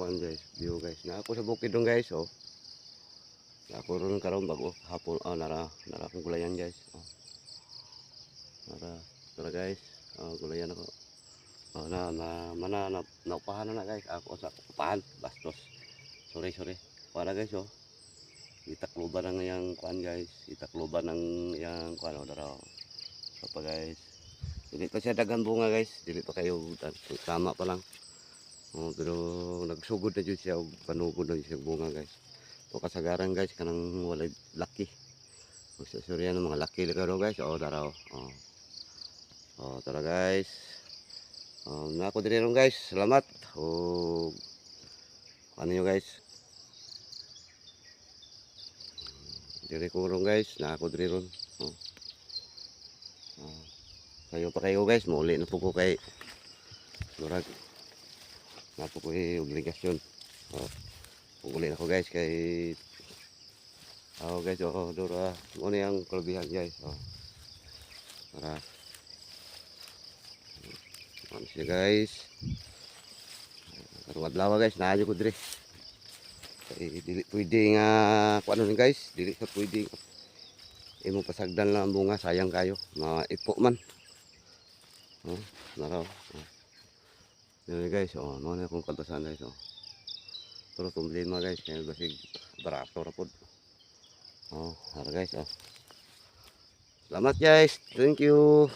kuan guys, view guys. Na ako sa bukid dong guys, oh. Na ako ron karon bago hapon nara akong gulayan guys. Oh. Tara guys. Gulayan ako. Naupahan na guys. Ako sa upahan, bastos. Sorry. Para guys, oh. Itakloban ng yang kuan guys. Itakloban ng yang kuan dara. So pa guys. Dili pa siya dagan bunga guys. Dili pa kayo tama pa lang. Pero nagsugod na jud siya, panugod na siya bunga guys. To kasagaran guys kanang walay laki. Sorry ng mga laki laro guys. Dara. Tara guys. Na ako diri ron guys. Salamat. Ano nyo guys? Diri ko ron guys. Na ako diri ron. Kayo pa kayo guys. Mauli na po ko kay murag. Na po ko obligasyon. Uli na ko guys kay guys. Dura. Ano yung kalabihan guys. Para ano siya guys. Karong adlaw guys, naayo ko dire. Kay dili pwede nga kuno ni guys, dili sa pwede imong pasagdan lang ang bunga, sayang kayo. Maipo man. Naraw. Dili guys, mo na kung kaltasan guys. Pero problema guys, kay basig barato ra pod. Guys. Salamat guys. Thank you.